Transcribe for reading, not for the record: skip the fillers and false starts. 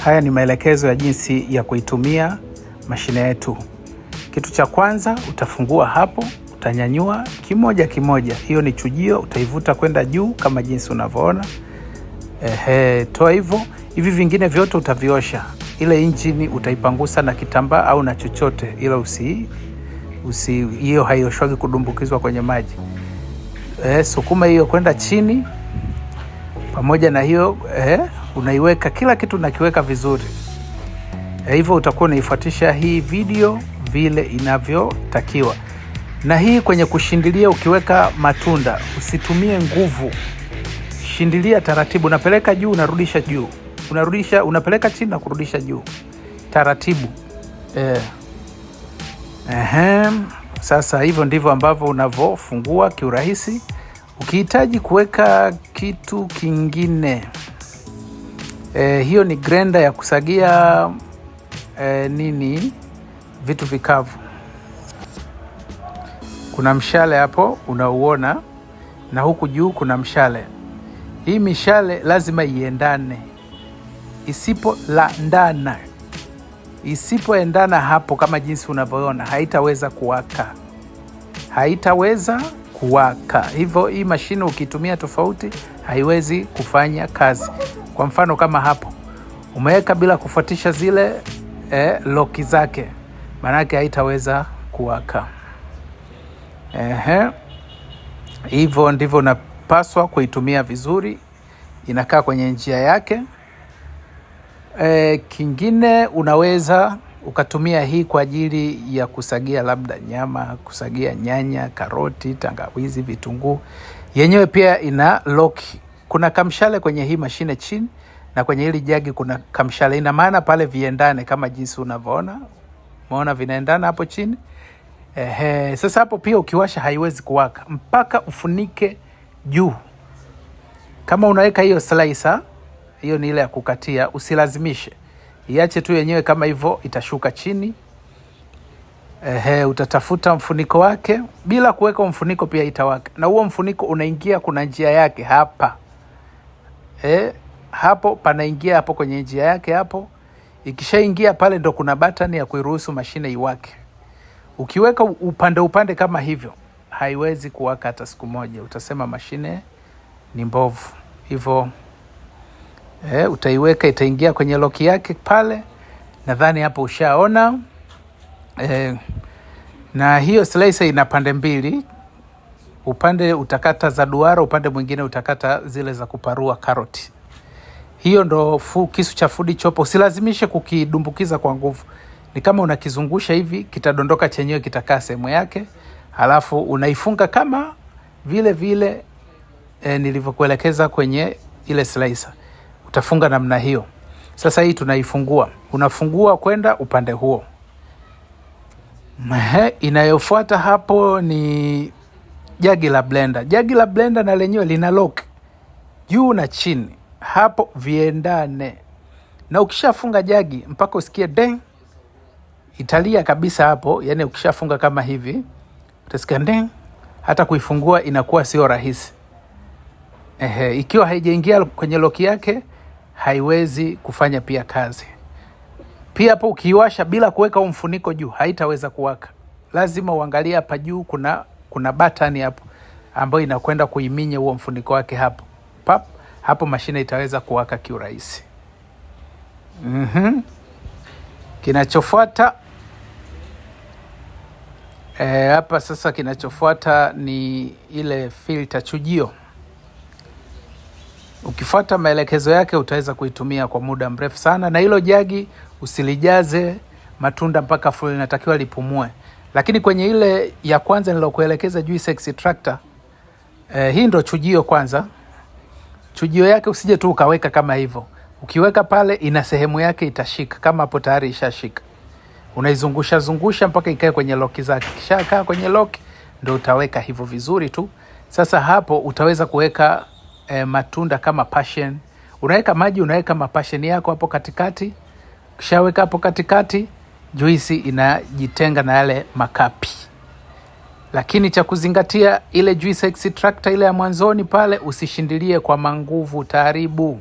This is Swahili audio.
Haya ni maelekezo ya jinsi ya kuitumia mashine yetu. Kitu cha kwanza, utafungua hapo, utanyanyua kimoja kimoja. Hiyo ni chujio, utaivuta kwenda juu kama jinsi unavyoona. Toa hivyo. Hivi vingine vyote utaviosha. Ile injini utaipangusa na kitambaa au na chochote, ila hiyo haioshwagi kudumbukizwa kwenye maji. Sukuma hiyo kwenda chini. Pamoja na hiyo unaiweka, kila kitu unakiweka vizuri. Hivyo utakuwa unaifuatisha hii video vile inavyotakiwa. Na hii kwenye kushindilia, ukiweka matunda usitumie nguvu. Shindilia taratibu, unapeleka juu, unarudisha juu. Unapeleka chini na kurudisha juu. Taratibu. Sasa hivyo ndivyo ambavyo unavofungua kiurahisi. Ukihitaji kuweka kitu kingine, hiyo ni grinder ya kusagia vitu vikavu. Kuna mshale hapo unauona, na huku juu kuna mshale. Hii mishale lazima iendane. Isipoendana hapo kama jinsi unavyoona, haitaweza kuwaka. Hivyo hii mashine ukitumia tofauti haiwezi kufanya kazi. Kwa mfano kama hapo umeweka bila kufuatisha zile loki zake, maanake haitaweza kuwaka. Hivyo ndivyo unapaswa kuitumia vizuri. Inakaa kwenye njia yake. Kingine unaweza ukatumia hii kwa ajili ya kusagia labda nyama, kusagia nyanya, karoti, tangawizi, vitunguu. Yenyewe pia ina loki. Kuna kamshale kwenye hii mashine chini, na kwenye hili jagi kuna kamshale. Ina maana pale viendane kama jinsi unavyoona. Umeona vinaendana hapo chini? Sasa hapo pia ukiwasha haiwezi kuwaka mpaka ufunike juu. Kama unaweka hiyo slicer, hiyo ni ile ya kukatia, usilazimishe. Iache tu yenyewe kama hivyo, itashuka chini. Utatafuta mfuniko wake. Bila kuweka mfuniko pia itawaka. Na huo mfuniko unaingia, kuna njia yake hapa. Hapo panaingia hapo kwenye njia yake hapo. Ikishaingia pale ndo kuna button ya kuiruhusu mashine iwake. Ukiweka upande kama hivyo, haiwezi kuwaka hata siku moja. Utasema mashine ni mbovu. Hivyo utaiweka, itaingia kwenye loki yake pale. Nadhani hapo ushaona. Na hiyo slicer ina pande mbili. Upande utakata za duara, upande mwingine utakata zile za kuparua karoti. Hiyo ndo kisu cha food chopper. Usilazimishe kukidumbukiza kwa nguvu. Ni kama unakizungusha hivi, kitadondoka chenyewe, kitakaa sehemu yake. Halafu unaifunga kama vile nilivyokuelekeza kwenye ile slicer. Utafunga namna hiyo. Sasa hii tunaifungua. Unafungua kwenda upande huo. Inayofuata hapo ni jagi la blender. Jagi la blender na lenyewe lina lock juu na chini. Hapo viendane. Na ukishafunga jagi mpaka usikie deng, italia kabisa hapo. Yani ukishafunga kama hivi, utasikia deng. Hata kuifungua inakuwa sio rahisi. Ikiwa haijaingia kwenye loki yake, haiwezi kufanya pia kazi. Pia hapo ukiwasha bila kuweka mfuniko juu, haitaweza kuwaka. Lazima uangalie hapa juu kuna button hapo ambayo inakwenda kuiminya huo mfuniko wake hapo. Hapo mashine itaweza kuwaka kiurahisi. Kinachofuata hapa sasa, kinachofuata ni ile filter chujio. Ukifuata maelekezo yake utaweza kuitumia kwa muda mrefu sana. Na hilo jagi usilijaze matunda mpaka full, inatakiwa lipumue. Lakini kwenye ile ya kwanza nilokuelekeza juice extractor, hii ndo chujio kwanza. Chujio yake usije tu ukaweka kama hivyo. Ukiweka pale ina sehemu yake itashika, kama hapo tayari ishashika. Unaizungusha mpaka ikae kwenye loki zake. Kisha kaa kwenye loki ndo utaweka hivyo vizuri tu. Sasa hapo utaweza kuweka matunda kama passion. Unaweka maji, unaweka mapassion yako hapo katikati. Kishaweka hapo katikati, juisi inajitenga na yale makapi. Lakini cha kuzingatia, ile juice extractor ile ya mwanzoni pale usishindilie kwa manguvu, taharibu.